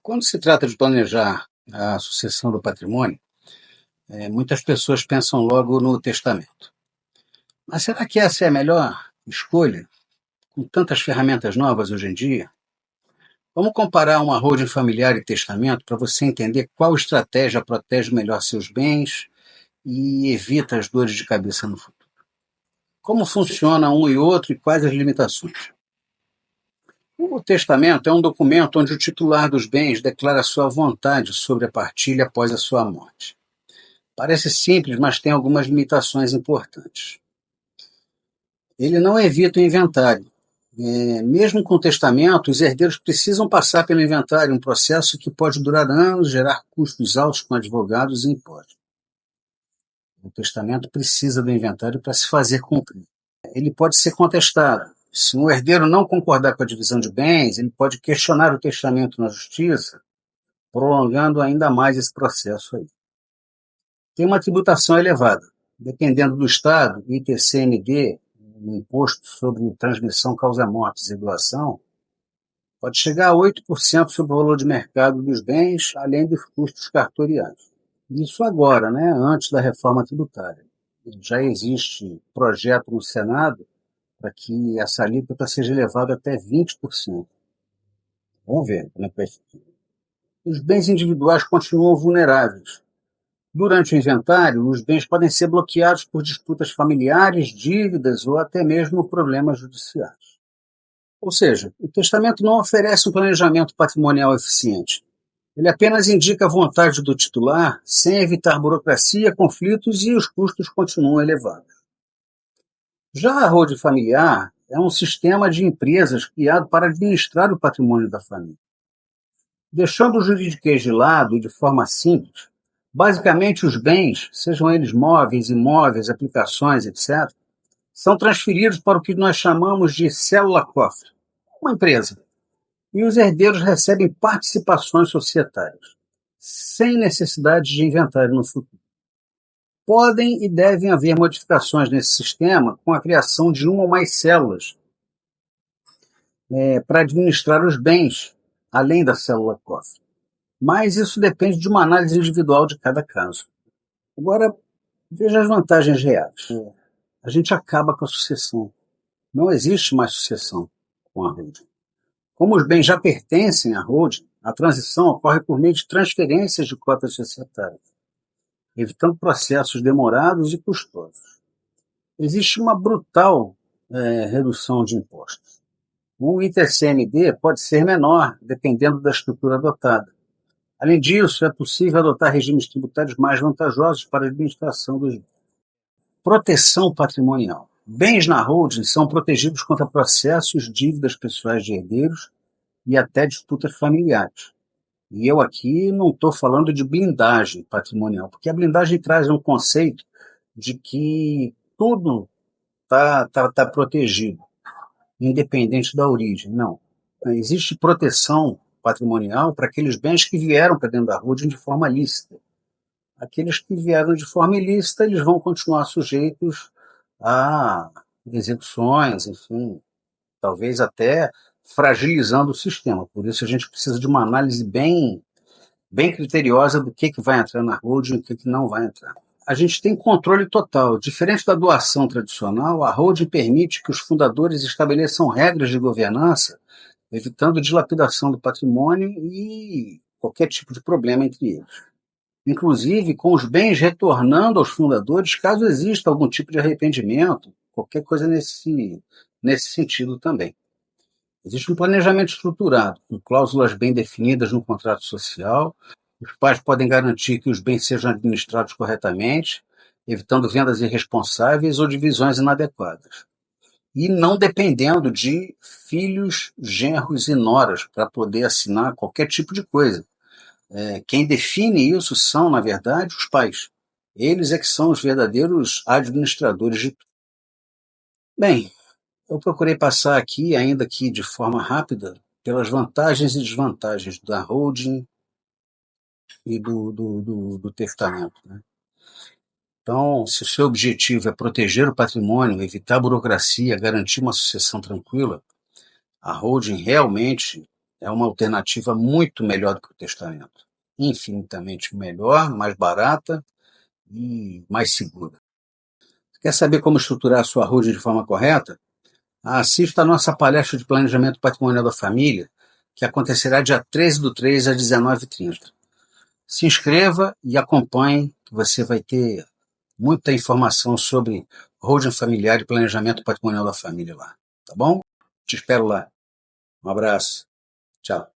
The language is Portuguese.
Quando se trata de planejar a sucessão do patrimônio, muitas pessoas pensam logo no testamento. Mas será que essa é a melhor escolha, com tantas ferramentas novas hoje em dia? Vamos comparar uma holding familiar e testamento para você entender qual estratégia protege melhor seus bens e evita as dores de cabeça no futuro. Como funciona um e outro e quais as limitações? O testamento é um documento onde o titular dos bens declara sua vontade sobre a partilha após a sua morte. Parece simples, mas tem algumas limitações importantes. Ele não evita o inventário. Mesmo com testamento, os herdeiros precisam passar pelo inventário, um processo que pode durar anos, gerar custos altos com advogados e impostos. O testamento precisa do inventário para se fazer cumprir. Ele pode ser contestado. Se um herdeiro não concordar com a divisão de bens, ele pode questionar o testamento na justiça, prolongando ainda mais esse processo aí. Tem uma tributação elevada. Dependendo do estado, o ITCMD, o Imposto sobre Transmissão Causa-Mortes e Doação, pode chegar a 8% sobre o valor de mercado dos bens, além dos custos cartoriais. Isso agora, né, antes da reforma tributária. Já existe projeto no Senado para que essa alíquota seja elevada até 20%. Vamos ver como é que vai ser. Os bens individuais continuam vulneráveis. Durante o inventário, os bens podem ser bloqueados por disputas familiares, dívidas ou até mesmo problemas judiciais. Ou seja, o testamento não oferece um planejamento patrimonial eficiente. Ele apenas indica a vontade do titular, sem evitar burocracia, conflitos e os custos continuam elevados. Já a holding familiar é um sistema de empresas criado para administrar o patrimônio da família. Deixando o juridiquês de lado e de forma simples, basicamente os bens, sejam eles móveis, imóveis, aplicações, etc., são transferidos para o que nós chamamos de célula-cofre, uma empresa, e os herdeiros recebem participações societárias, sem necessidade de inventário no futuro. Podem e devem haver modificações nesse sistema com a criação de uma ou mais células para administrar os bens, além da célula-cofre. Mas isso depende de uma análise individual de cada caso. Agora, veja as vantagens reais. A gente acaba com a sucessão. Não existe mais sucessão com a holding. Como os bens já pertencem à holding, a transição ocorre por meio de transferências de cotas societárias, evitando processos demorados e custosos. Existe uma brutal redução de impostos. O ITCMD pode ser menor, dependendo da estrutura adotada. Além disso, é possível adotar regimes tributários mais vantajosos para a administração dos bens. Proteção patrimonial. Bens na holding são protegidos contra processos, dívidas pessoais de herdeiros e até disputas familiares. E eu aqui não estou falando de blindagem patrimonial, porque a blindagem traz um conceito de que tudo tá protegido, independente da origem. Não. Existe proteção patrimonial para aqueles bens que vieram para dentro da holding de forma lícita. Aqueles que vieram de forma ilícita, eles vão continuar sujeitos a execuções, enfim, talvez até fragilizando o sistema. Por isso a gente precisa de uma análise bem criteriosa do que vai entrar na holding e o que não vai entrar. A gente tem controle total. Diferente da doação tradicional, a holding permite que os fundadores estabeleçam regras de governança, evitando dilapidação do patrimônio e qualquer tipo de problema entre eles. Inclusive com os bens retornando aos fundadores, caso exista algum tipo de arrependimento, qualquer coisa nesse sentido também. Existe um planejamento estruturado, com cláusulas bem definidas no contrato social. Os pais podem garantir que os bens sejam administrados corretamente, evitando vendas irresponsáveis ou divisões inadequadas. E não dependendo de filhos, genros e noras para poder assinar qualquer tipo de coisa. Quem define isso são, na verdade, os pais. Eles é que são os verdadeiros administradores de tudo. Bem, eu procurei passar aqui, ainda que de forma rápida, pelas vantagens e desvantagens da holding e do testamento, né? Então, se o seu objetivo é proteger o patrimônio, evitar a burocracia, garantir uma sucessão tranquila, a holding realmente é uma alternativa muito melhor do que o testamento. Infinitamente melhor, mais barata e mais segura. Quer saber como estruturar a sua holding de forma correta? Assista a nossa palestra de planejamento patrimonial da família, que acontecerá dia 13/3 às 19h30. Se inscreva e acompanhe, que você vai ter muita informação sobre holding familiar e planejamento patrimonial da família lá. Tá bom? Te espero lá. Um abraço. Tchau.